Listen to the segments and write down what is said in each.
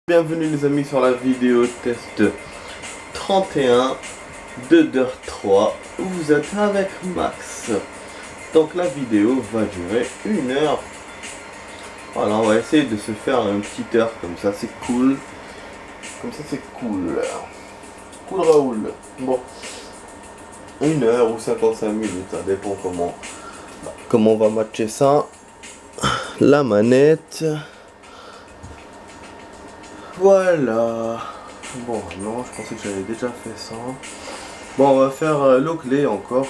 Bienvenue les amis sur la vidéo test 31 de DER 3 où vous êtes avec Max. Donc la vidéo va durer 1 heure. Voilà, on va essayer de se faire une petite heure comme ça, c'est cool. Comme ça c'est cool. Cool Raoul. Bon, 1 heure ou 55 minutes, ça dépend comment on va matcher ça. La manette. Voilà. Bon, non, je pensais que j'avais déjà fait ça. Bon, on va faire l'eau-clé encore.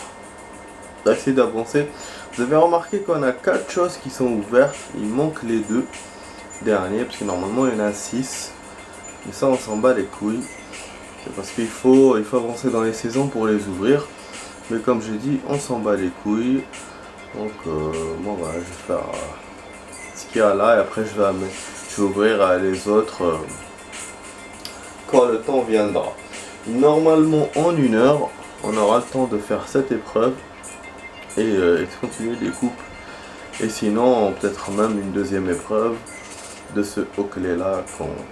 On va essayer d'avancer. Vous avez remarqué qu'on a 4 choses qui sont ouvertes. Il manque les 2 derniers, parce que normalement il y en a 6. Mais ça, on s'en bat les couilles. C'est parce qu'il faut avancer dans les saisons pour les ouvrir. Mais comme j'ai dit, on s'en bat les couilles. Donc, bon, voilà, je vais faire ce qu'il y a là. Et après, je vais ouvrir les autres quand le temps viendra. Normalement, en 1 heure, on aura le temps de faire cette épreuve et de continuer les coupes. Et sinon, peut-être même une deuxième épreuve de ce haut-clé là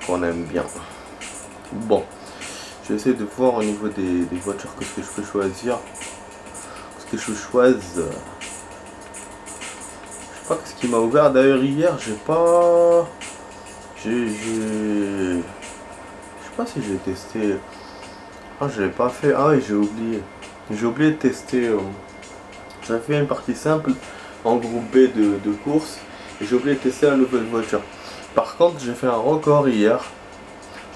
qu'on aime bien. Bon, je vais essayer de voir au niveau des voitures qu'est-ce que je peux choisir. Qu'est-ce que je choisis. Je sais pas ce qui m'a ouvert. D'ailleurs, hier, j'ai pas. Je sais pas si j'ai testé. Ah, je l'ai pas fait. Ah oui, j'ai oublié. J'ai oublié de tester. J'avais fait une partie simple en groupe B de course. Et j'ai oublié de tester la nouvelle voiture. Par contre, j'ai fait un record hier.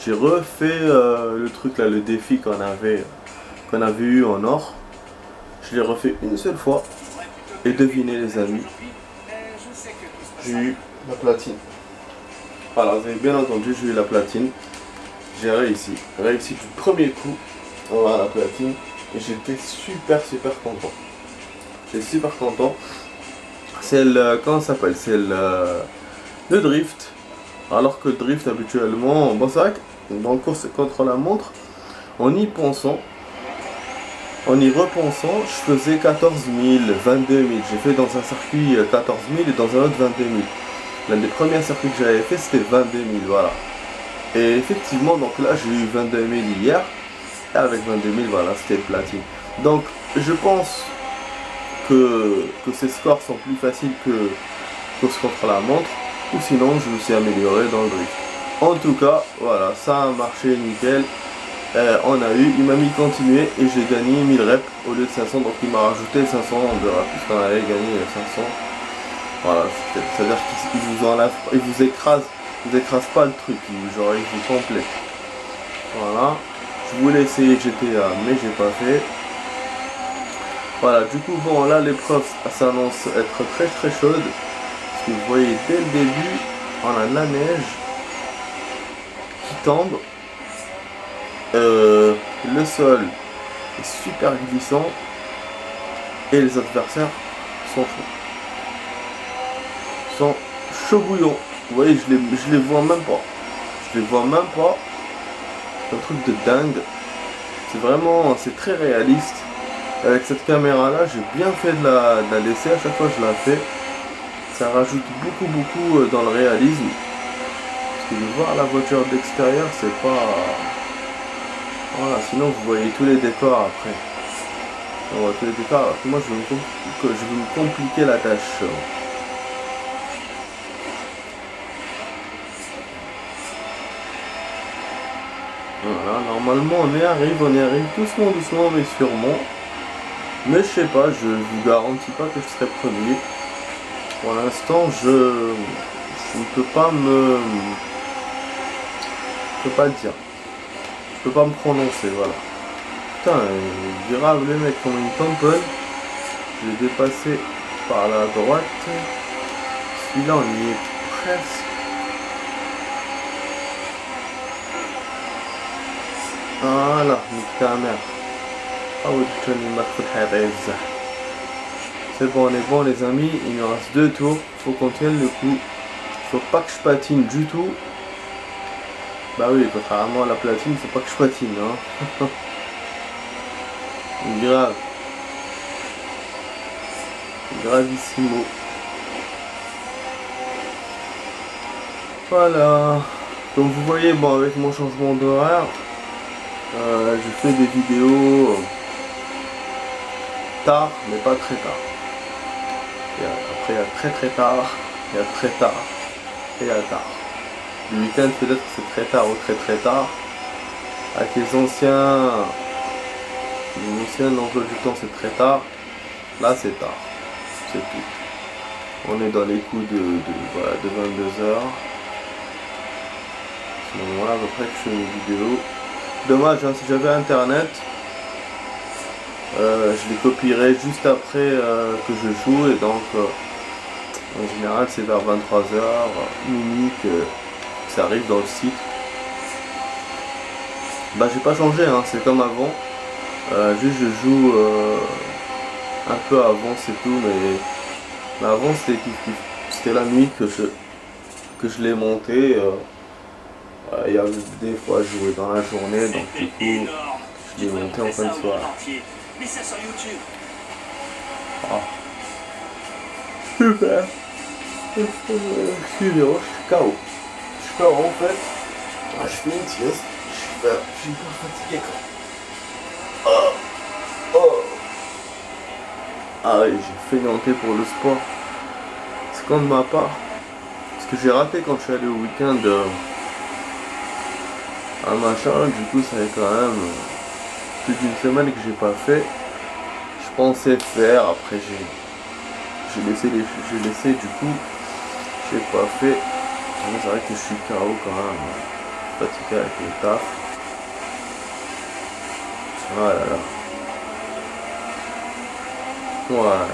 J'ai refait le truc là, le défi qu'on avait eu en or. Je l'ai refait une seule fois. Et devinez les amis, j'ai eu la platine. Voilà, vous avez bien entendu, j'ai eu la platine. J'ai réussi du premier coup à avoir la platine. Et j'étais super content. J'étais super content. C'est comment ça s'appelle? C'est le drift. Alors que le drift habituellement, bon c'est vrai que dans le course contre la montre, en y repensant, je faisais 14 000, 22 000. J'ai fait dans un circuit 14 000 et dans un autre 22 000. L'un des premiers circuits que j'avais fait c'était 22 000, voilà. Et effectivement, donc là j'ai eu 22 000 hier. Et avec 22 000, voilà, c'était platine. Donc je pense que ces scores sont plus faciles que course contre la montre. Ou sinon je me suis amélioré dans le drift. En tout cas, voilà, ça a marché nickel. Il m'a mis continuer et j'ai gagné 1000 reps au lieu de 500, donc il m'a rajouté 500 de reps puisqu'on avait gagné 500. Voilà, c'est-à-dire qu'il vous enlève, il vous écrase pas le truc, il vous complète. Voilà, je voulais essayer GTA mais j'ai pas fait. Voilà, du coup bon là l'épreuve s'annonce être très chaude. Parce que vous voyez dès le début, on a de la neige qui tombe. Le sol est super glissant et les adversaires sont chauds bouillants. Vous voyez, je les vois même pas. C'est un truc de dingue. C'est très réaliste. Avec cette caméra là, j'ai bien fait de la laisser. À chaque fois je la fais. Ça rajoute beaucoup dans le réalisme. Parce que de voir la voiture d'extérieur, c'est pas. Voilà, sinon vous voyez tous les décors après. On voit tous les décors, alors que moi je vais me compliquer la tâche. Voilà, normalement on y arrive doucement mais sûrement. Mais je sais pas, je vous garantis pas que je serai premier. Pour l'instant je ne peux pas le dire. Je peux pas me prononcer, voilà. Putain, grave les mecs comme une tamponne. Je l'ai dépassé par la droite. Celui-là on y est presque. Voilà, nique ta mère. C'est bon, on est bon les amis, il nous reste 2 tours, faut qu'on tienne le coup. Faut pas que je patine du tout. Bah oui, contrairement à la platine, faut pas que je patine, hein. Grave. Gravissimo. Voilà. Comme vous voyez, bon, avec mon changement d'horaire, je fais des vidéos tard, mais pas très tard. Après, il y a très très tard, il y a très tard, et il y a tard. Le week-end, peut-être c'est très tard ou très très tard. Avec les anciens emploi du temps, c'est très tard. Là, c'est tard. C'est tout. On est dans les coups voilà, de 22 heures. À ce moment-là, à peu près que je fais une vidéo. Dommage, hein, si j'avais internet, je les copierais juste après que je joue. Et donc, en général, c'est vers 23 heures, minuit que ça arrive dans le site. Bah, j'ai pas changé, hein, c'est comme avant. Juste, je joue un peu avant, c'est tout. Mais avant, c'était kiff kiff. C'était la nuit que je l'ai monté. Il y avait des fois je jouais dans la journée, donc du coup je l'ai monté en fin de soirée. Ah. Super. Excusez-moi, je suis KO. Je suis KO en fait. Ah, je fais une sieste. Je suis hyper fatigué quand. Oh. Oh. Ah oui, j'ai feignanté pour le sport. C'est quand de ma part. Parce que j'ai raté quand je suis allé au week-end. Un machin, du coup ça fait quand même plus d'une semaine que j'ai pas fait. Je pensais faire, après j'ai laissé du coup, j'ai pas fait. Mais c'est vrai que je suis KO quand même, fatigué avec le taf. Ah là là. Ouais.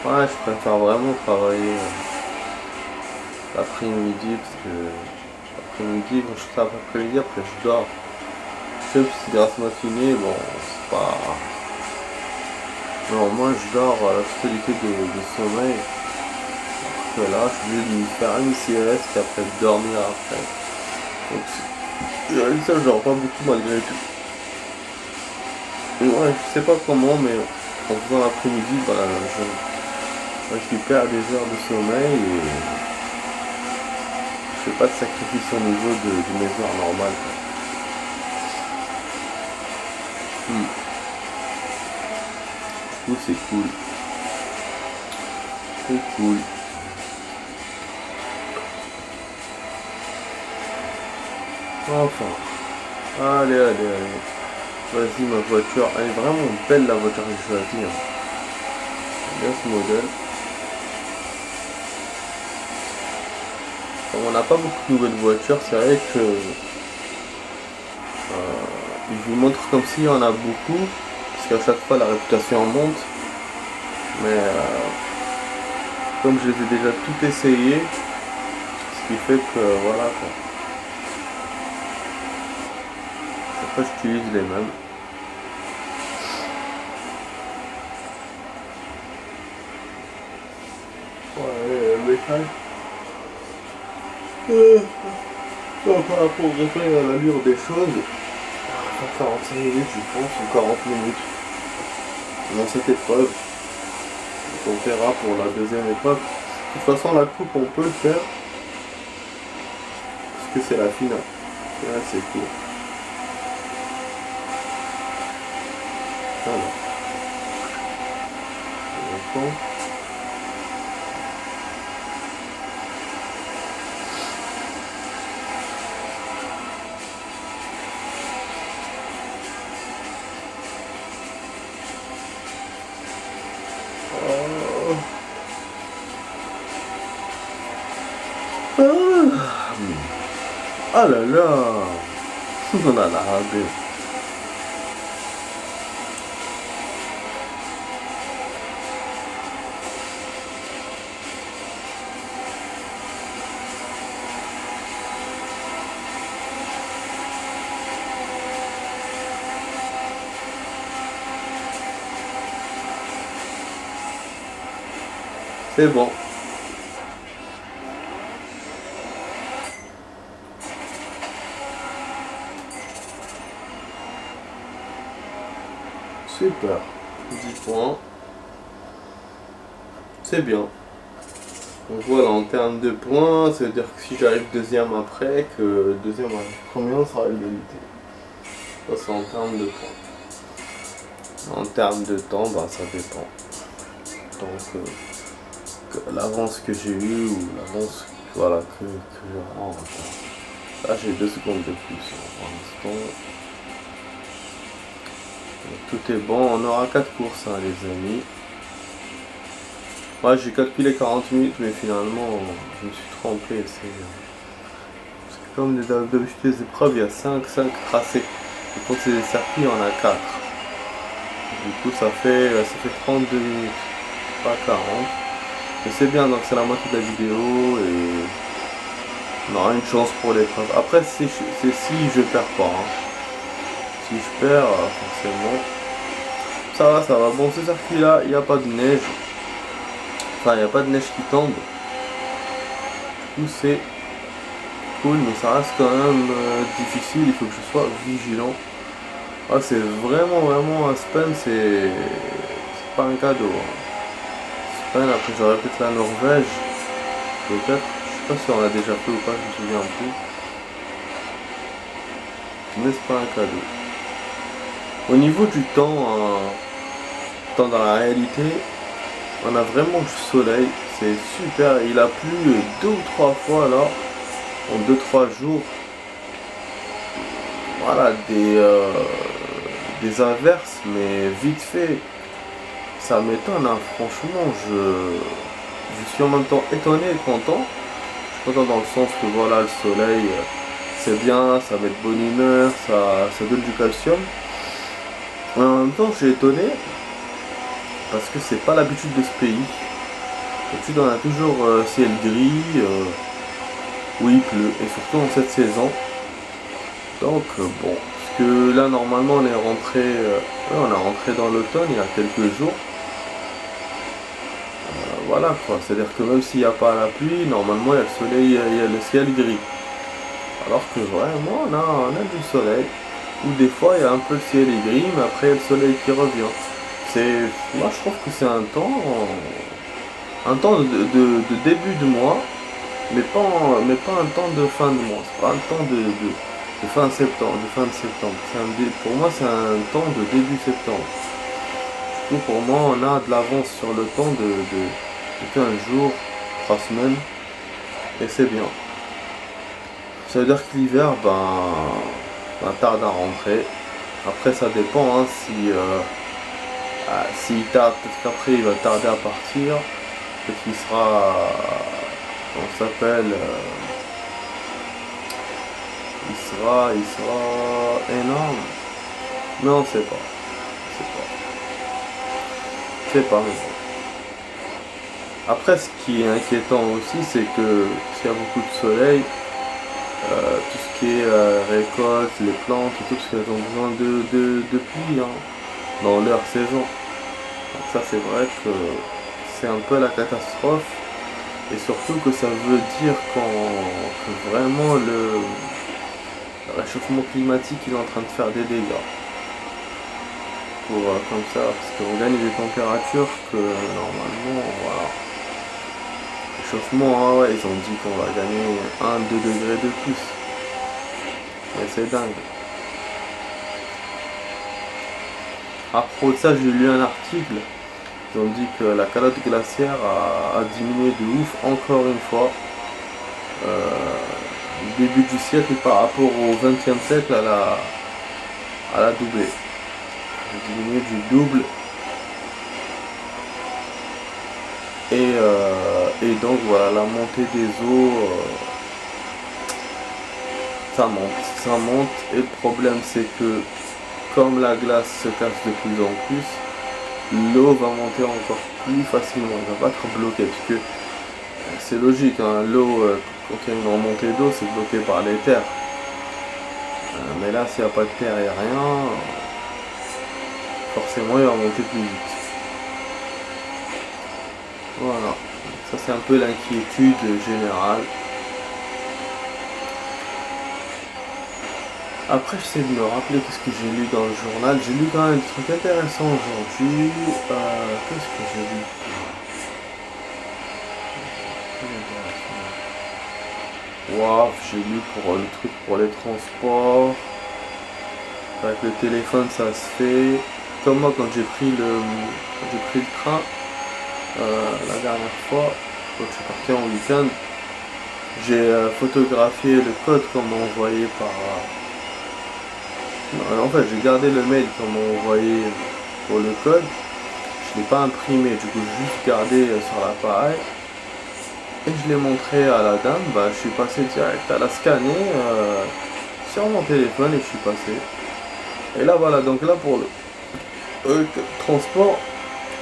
Ouais, je préfère vraiment travailler l'après-midi parce que l'après-midi, quand je travaille l'après-midi, après je dors. Je sais que c'est grasse matinée, bon, c'est pas. Non, moi je dors à la totalité de sommeil. Que là, je suis obligé de me faire une sieste et après de dormir après. Donc, ça, je dors pas beaucoup malgré tout. Ouais, je sais pas comment, mais en faisant l'après-midi, bah, je récupère des heures de sommeil et je fais pas de sacrifice au niveau de mes heures normales. Du coup, c'est cool. C'est cool. Enfin. Allez, allez, allez. Vas-y, ma voiture. Elle est vraiment belle, la voiture que j'ai choisie. Hein. J'aime bien ce modèle. Comme on n'a pas beaucoup de nouvelles voitures, c'est vrai que je vous montre comme s'il y en a beaucoup, parce qu'à chaque fois la réputation monte. Mais comme je les ai déjà tout essayé, ce qui fait que voilà quoi. Chaque fois j'utilise les mêmes. Ouais, métal. Par rapport au réflexe à l'allure des choses, 45 minutes je pense, ou 40 minutes dans cette épreuve. Donc on verra pour la deuxième épreuve. De toute façon la coupe on peut le faire, parce que c'est la finale. Là c'est cool. Voilà. Ah là là. On a la rabais. C'est bon. Super. 10 points. C'est bien. Donc voilà, en termes de points, ça veut dire que si j'arrive deuxième après, que deuxième arrive premier, on sera à égalité. Ça c'est en termes de points. En termes de temps, bah, ça dépend. Donc l'avance que j'ai eue ou l'avance voilà, que je rends en retard. Là j'ai 2 secondes de plus pour l'instant. Tout est bon, on aura 4 courses hein, les amis. Ouais, j'ai calculé 40 minutes mais finalement je me suis trompé. C'est comme d'habitude les épreuves, il y a 5 tracés. Et quand c'est des circuits, on a 4. Du coup ça fait 32 minutes, pas 40. Mais c'est bien, donc c'est la moitié de la vidéo et on aura une chance pour l'épreuve. Après c'est si je perds pas. Hein. Si je perds, forcément. Ça va. Bon, ce circuit là, il n'y a pas de neige. Enfin, il n'y a pas de neige qui tombe. Du coup, c'est cool, mais ça reste quand même difficile. Il faut que je sois vigilant. Ah, c'est vraiment un Spen, c'est pas un cadeau. Hein. Spen, après j'aurais peut-être la Norvège. Peut-être. Je sais pas si on l'a déjà fait ou pas, je me souviens plus. Mais c'est pas un cadeau. Au niveau du temps, dans la réalité, on a vraiment du soleil, c'est super. Il a plu 2 ou 3 fois là, en 2-3 jours. Voilà, des averses, mais vite fait. Ça m'étonne, hein. Franchement, je suis en même temps étonné et content. Je suis content dans le sens que voilà, le soleil, c'est bien, ça met de bonne humeur, ça donne du calcium. En même temps, je suis étonné parce que c'est pas l'habitude de ce pays. D'habitude, on a toujours ciel gris, où il pleut, et surtout en cette saison. Donc bon, parce que là normalement on est rentré, on est rentré dans l'automne il y a quelques jours. Voilà quoi, c'est-à-dire que même s'il n'y a pas la pluie, normalement il y a le soleil, il y a le ciel gris. Alors que vraiment on a du soleil, ou des fois il y a un peu le ciel est gris, mais après il y a le soleil qui revient. Moi je trouve que c'est un temps de début de mois, mais pas un temps de fin de mois, c'est pas un temps de fin septembre, pour moi c'est un temps de début septembre. Du coup pour moi on a de l'avance sur le temps de 15 jours, 3 semaines, et c'est bien. Ça veut dire que l'hiver tarde à rentrer. Après ça dépend hein, s'il tarde, peut-être qu'après il va tarder à partir, peut-être qu'il sera, on s'appelle, il sera énorme. Mais on sait pas. Mais bon. Après ce qui est inquiétant aussi c'est que s'il y a beaucoup de soleil, tout ce qui est récolte, les plantes et tout, parce qu'elles ont besoin de pluie hein, dans leur saison. Donc ça c'est vrai que c'est un peu la catastrophe. Et surtout que ça veut dire que vraiment le réchauffement climatique il est en train de faire des dégâts. Comme ça, parce qu'on gagne des températures que normalement, voilà. Réchauffement, ah ouais, ils ont dit qu'on va gagner 1-2 degrés de plus. Mais c'est dingue. À propos de ça, j'ai lu un article. Ils ont dit que la calotte glaciaire a diminué de ouf encore une fois. Début du siècle par rapport au XXe siècle, elle a doublé. Elle a diminué du double. Et donc voilà, la montée des eaux, ça monte. Et le problème c'est que comme la glace se casse de plus en plus, l'eau va monter encore plus facilement, elle va pas être bloquée, parce que c'est logique, hein, l'eau, quand il y a une remontée d'eau, c'est bloqué par les terres. Mais là, s'il n'y a pas de terre et rien, forcément il va monter plus vite. Voilà, ça c'est un peu l'inquiétude générale. Après j'essaie de me rappeler qu'est-ce que j'ai lu dans le journal. J'ai lu quand même des trucs intéressants aujourd'hui. Qu'est-ce que j'ai lu? Waouh, j'ai lu pour le truc pour les transports. Avec le téléphone, ça se fait. Comme moi, quand j'ai pris le train la dernière fois, quand je suis parti en week-end, j'ai photographié le code qu'on m'a envoyé par. En fait, j'ai gardé le mail qu'on m'a envoyé pour le code. Je l'ai pas imprimé, du coup, j'ai juste gardé sur l'appareil. Et je l'ai montré à la dame, bah, je suis passé direct. Elle a scanné sur mon téléphone et je suis passé. Et là, voilà, donc là, pour le transport,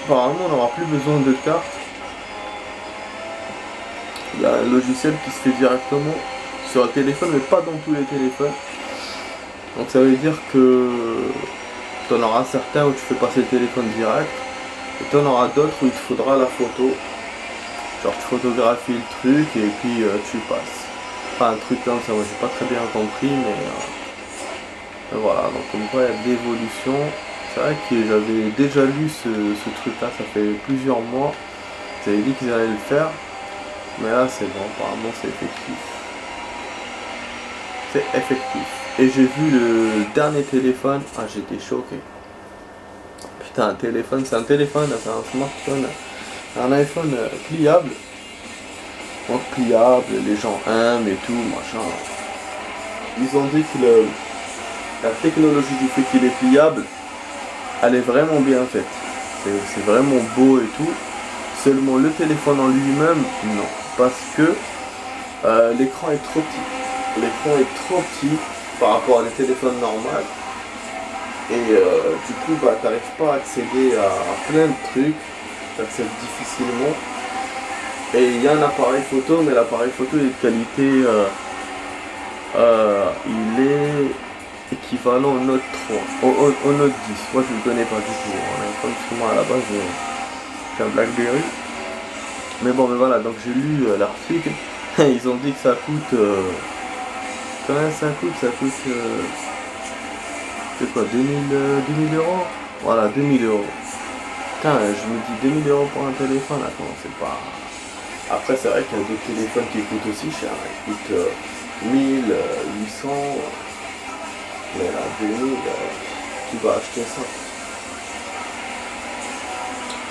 apparemment, on n'aura plus besoin de carte. Il y a un logiciel qui se fait directement sur le téléphone, mais pas dans tous les téléphones. Donc ça veut dire que tu en auras certains où tu fais passer le téléphone direct, et tu en auras d'autres où il te faudra la photo. Genre tu photographies le truc et puis tu passes. Enfin un truc comme ça, moi j'ai pas très bien compris, mais voilà, donc comme quoi il y a de l'évolution. C'est vrai que j'avais déjà lu ce truc là, ça fait plusieurs mois. Ils avaient dit qu'ils allaient le faire, mais là c'est bon, apparemment c'est effectif. C'est effectif. Et j'ai vu le dernier téléphone, ah j'étais choqué. Putain, un téléphone, c'est un téléphone, c'est un smartphone, un iPhone pliable. Donc pliable, les gens aiment et tout, machin. Ils ont dit que la technologie du fait qu'il est pliable, elle est vraiment bien faite. C'est vraiment beau et tout. Seulement le téléphone en lui-même, non. Parce que l'écran est trop petit. L'écran est trop petit par rapport à des téléphones normaux. Et du coup, bah, t'arrives pas à accéder à plein de trucs. T'accèdes difficilement. Et il y a un appareil photo, mais l'appareil photo est de qualité, il est équivalent au Note 3, au Note 10. Moi je ne le connais pas du tout, parce que moi à la base j'ai un BlackBerry. Mais bon, mais voilà, donc j'ai lu l'article, ils ont dit que ça coûte, combien ça coûte? Ça coûte, c'est quoi, 2000 euros? Voilà, 2000 euros. Putain, je me dis 2000 euros pour un téléphone, attends, c'est pas... Après, c'est vrai qu'il y a d'autres téléphones qui coûtent aussi cher. Ils coûtent 1800. Mais là, 2000, tu vas acheter ça.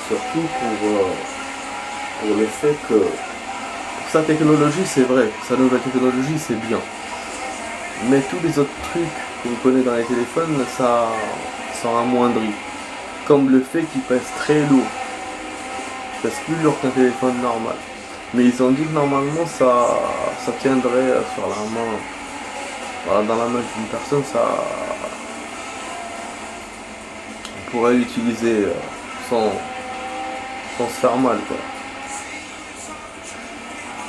Surtout pour le fait que pour sa technologie, c'est vrai. Sa nouvelle technologie, c'est bien. Mais tous les autres trucs qu'on connaît dans les téléphones, ça amoindrit. Comme le fait qu'il pèse très lourd. Il pèse plus lourd qu'un téléphone normal. Mais ils ont dit que normalement ça tiendrait sur la main. Voilà, dans la main d'une personne, on pourrait l'utiliser sans se faire mal quoi.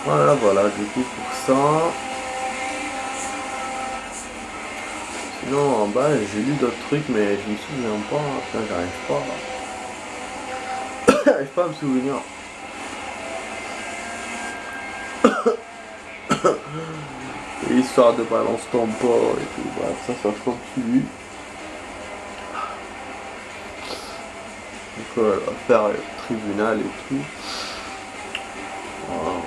Voilà, du coup pour ça. Sinon en bas j'ai lu d'autres trucs mais je me souviens pas. Enfin, j'arrive pas à me souvenir. Et histoire de balance ton port et tout, bref, ça continue. Donc faire le tribunal et tout. Voilà.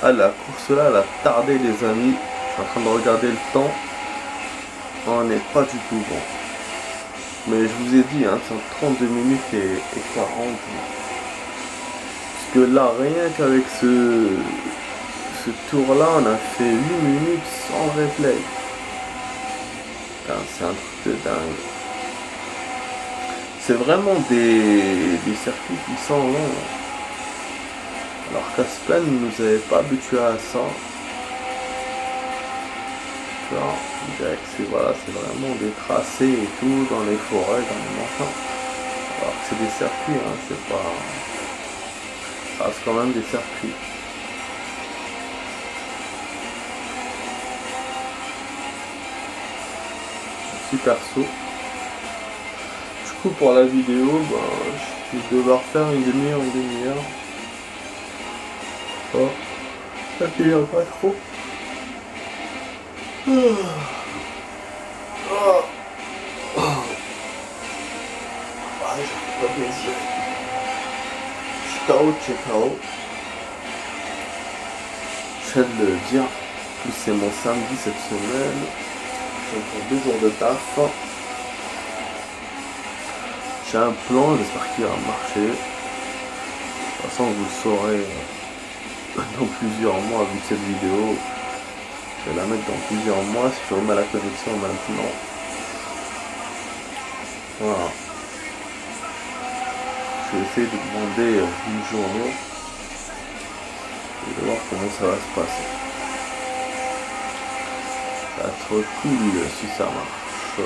Ah, la course là, elle a tardé les amis. Je suis en train de regarder le temps. On n'est pas du tout bon. Mais je vous ai dit, hein, c'est 32 minutes et 40. Parce que là, rien qu'avec ce tour-là, on a fait 8 minutes sans replay. C'est un truc de dingue. C'est vraiment des circuits qui sont longs. Alors qu'Aspen ne nous avait pas habitués à ça. Alors, on dirait que c'est vraiment des tracés et tout, dans les forêts, dans les machins. Alors que c'est des circuits, hein, c'est pas... Ça reste quand même des circuits. Super saut. Du coup pour la vidéo, je vais devoir faire une demi-heure. Oh, ça fait pas trop. J'ai pas bien dire. Je suis KO. tiens de le dire. En plus c'est mon samedi cette semaine. J'ai encore 2 jours de taf. J'ai un plan, j'espère qu'il va marcher. De toute façon vous le saurez dans plusieurs mois vu que cette vidéo. Je vais la mettre dans plusieurs mois si je remets la connexion maintenant. Voilà. Je vais essayer de demander une journée et de voir comment ça va se passer. Ça va être cool si ça marche.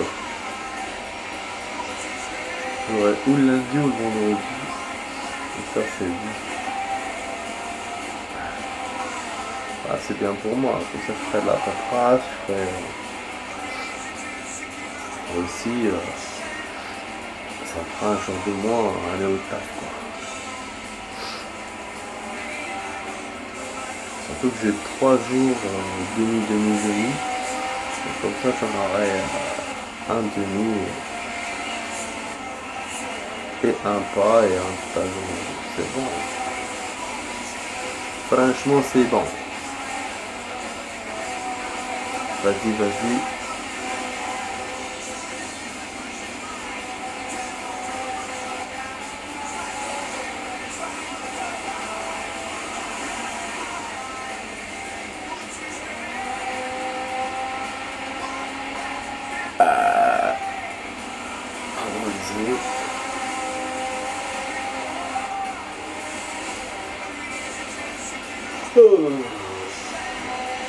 Ouais, ou le lundi ou le vendredi. Et ça c'est bien. Ah, c'est bien pour moi. Comme ça je ferai de la paperasse, je ferai aussi ça fera un jour de moins à aller au taf quoi. Surtout que j'ai 3 jours demi. Et comme ça j'en aurai un demi et un pas et un talon. C'est bon. Franchement c'est bon. Vas-y.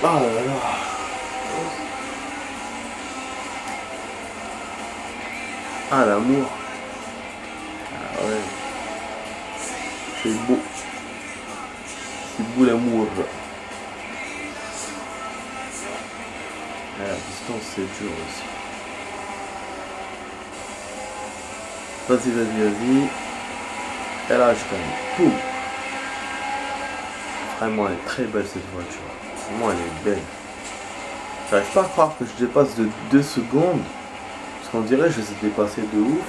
Ah là là. Ah l'amour. Ah ouais. C'est beau. C'est beau l'amour. Ah, la distance c'est dur aussi. Vas-y. Et là je gagne. Poum. Vraiment elle est très belle cette voiture. Vraiment elle est belle. J'arrive pas à croire que je dépasse de 2 secondes. Parce qu'on dirait que je les ai dépassés de ouf.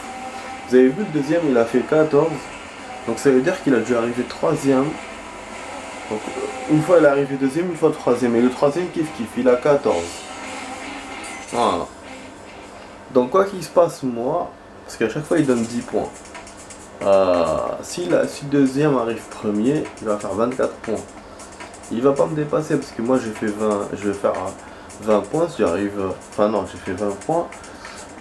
Vous avez vu le deuxième il a fait 14. Donc ça veut dire qu'il a dû arriver 3ème. Donc une fois il est arrivé 2ème, une fois 3ème. Et le 3ème kiff il a 14. Voilà. Donc quoi qu'il se passe moi, parce qu'à chaque fois il donne 10 points. Si le deuxième arrive premier, il va faire 24 points. Il va pas me dépasser parce que moi j'ai fait 20, je vais faire 20 points si j'arrive. Enfin non, j'ai fait 20 points.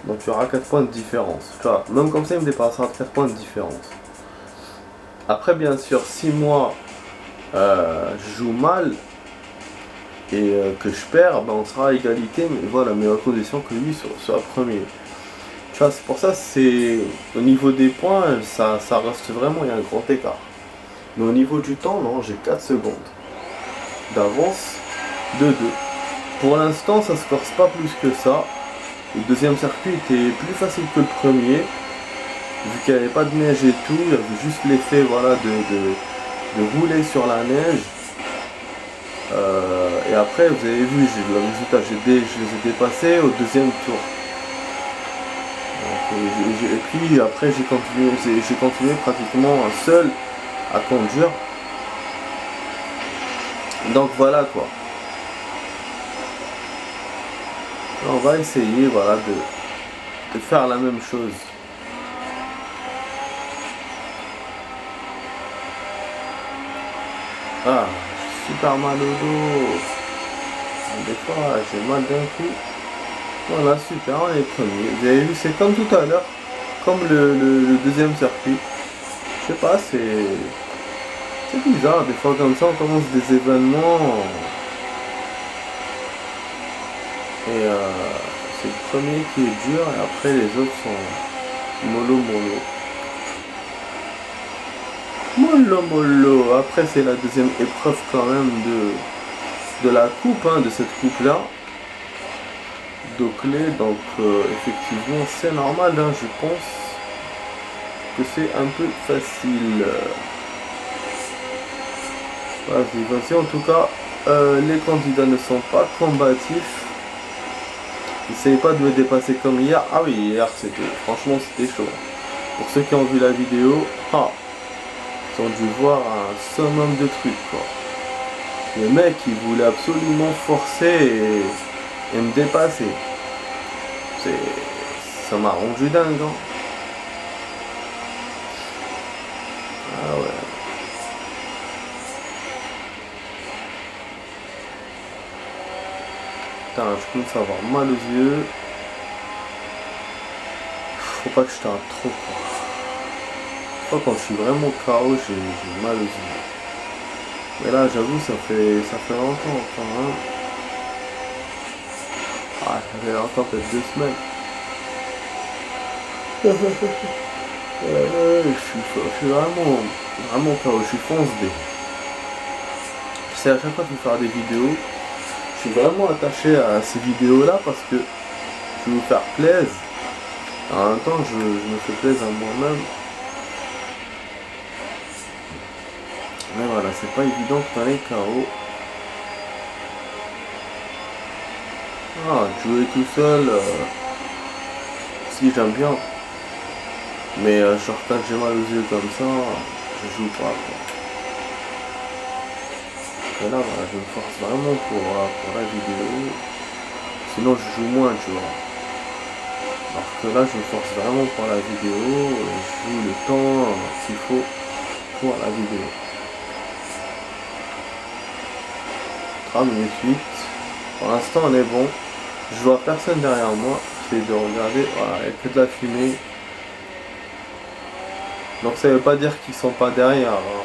Donc il y aura 4 points de différence. Tu vois, même comme ça il me dépassera de 4 points de différence. Après bien sûr si moi je joue mal et que je perds, ben, on sera à égalité, mais voilà, mais à condition que lui soit premier. Tu vois, c'est pour ça, c'est au niveau des points, ça reste vraiment, il y a un grand écart. Mais au niveau du temps, non, j'ai 4 secondes d'avance de 2. Pour l'instant, ça se corse pas plus que ça. Le deuxième circuit était plus facile que le premier, vu qu'il n'y avait pas de neige et tout, il y avait juste l'effet voilà, de rouler sur la neige. Et après, vous avez vu, le résultat, je les ai dépassés au deuxième tour. Et puis après j'ai continué pratiquement seul à conduire. Donc voilà quoi. On va essayer voilà de faire la même chose. Ah, super mal au dos. Des fois j'ai mal d'un coup. Voilà, super, on est premier. Vous avez vu, c'est comme tout à l'heure, comme le deuxième circuit. Je sais pas, c'est bizarre, des fois comme ça, on commence des événements. Et c'est le premier qui est dur, et après les autres sont mollo. Mollo. Après, c'est la deuxième épreuve quand même de la coupe, hein, de cette coupe-là. Clé, donc effectivement c'est normal, hein, je pense que c'est un peu facile. Vas-y, en tout cas les candidats ne sont pas combatifs. N'essayez pas de me dépasser comme hier. Ah oui, hier franchement c'était chaud. Pour ceux qui ont vu la vidéo, ils ont dû voir un summum de trucs quoi. Le mec, il voulait absolument forcer et me dépasser. Ça m'a rendu dingue, hein. Ah ouais. Putain, je commence à avoir mal aux yeux. Faut pas que je tarde trop, quoi. Des fois, quand je suis vraiment KO, j'ai mal aux yeux. Mais là, j'avoue, ça fait longtemps, quand même. Ah, ça fait longtemps, peut-être 2 semaines. Je suis vraiment KO, je suis fonce D. J'essaie à chaque fois de vous faire des vidéos. Je suis vraiment attaché à ces vidéos-là parce que je veux vous faire plaisir. En même temps, je me fais plaisir à moi-même. Mais voilà, c'est pas évident que dans les KO. Ah, jouer tout seul, si j'aime bien. Mais genre quand j'ai mal aux yeux comme ça, je joue pas, quoi. Et là, voilà, je me force vraiment pour la vidéo. Sinon, je joue moins, tu vois. Alors que là, je me force vraiment pour la vidéo. Et je joue le temps qu'il faut pour la vidéo. 3 minutes 8. Pour l'instant, on est bon. Je vois personne derrière moi. J'essaie de regarder. Voilà, il n'y a que de la fumée. Donc ça veut pas dire qu'ils sont pas derrière, hein.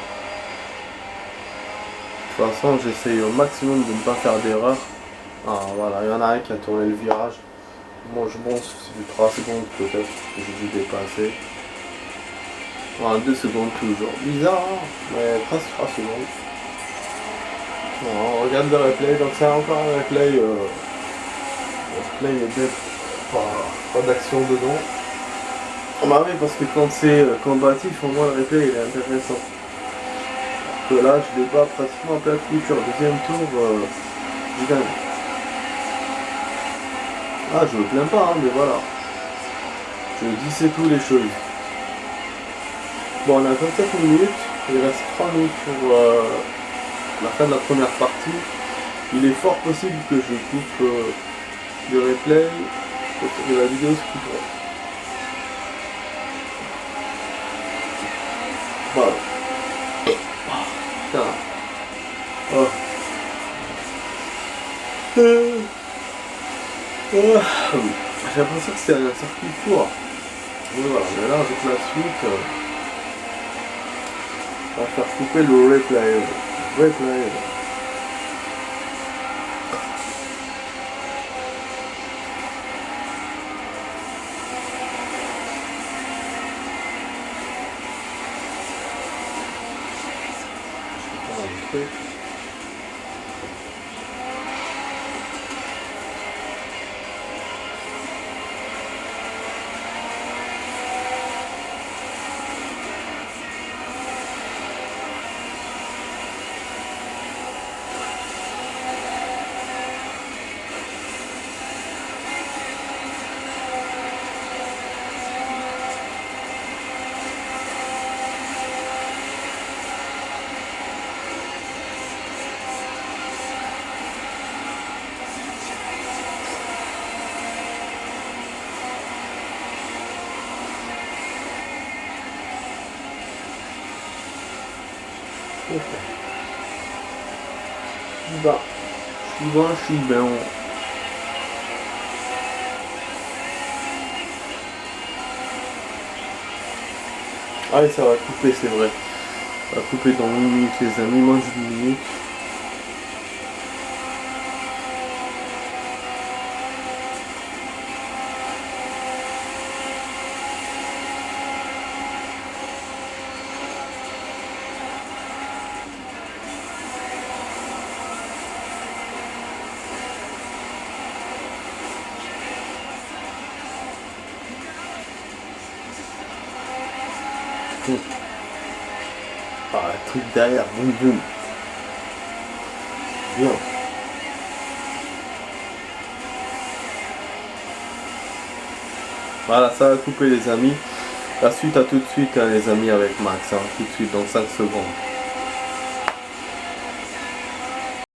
De toute façon, j'essaye au maximum de ne pas faire d'erreur. Ah voilà, il y en a un qui a tourné le virage. Moi je pense que c'est du 3 secondes peut-être que j'ai dû dépasser. Voilà, 2 secondes toujours. Bizarre, hein, mais presque 3 secondes. Bon, on regarde le replay, donc c'est encore un replay. Le replay est bête, pas d'action dedans. Bah oui, parce que quand c'est combatif, au moins le replay il est intéressant. Que là, je l'ai pas pratiquement à plat de couture. Deuxième tour, je gagne. Ah, je me plains pas, hein, mais voilà. Je dis c'est tout les choses. Bon, on a 27 minutes. Il reste 3 minutes pour la fin de la première partie. Il est fort possible que je coupe le replay parce que la vidéo se coupera. Voilà. Putain. Oh. J'ai l'impression que c'est un circuit court. Mais voilà, mais là avec la suite, on va faire couper le replay. Replay. Je vais faire un truc. Bah, je suis bien. Allez, ça va couper, c'est vrai. Ça va couper dans 1 minute, les amis. Moins d'une minute. Ah, le truc derrière, boum boum. Bien. Voilà, ça va couper les amis. La suite à tout de suite, hein, les amis, avec Max, hein, tout de suite dans 5 secondes.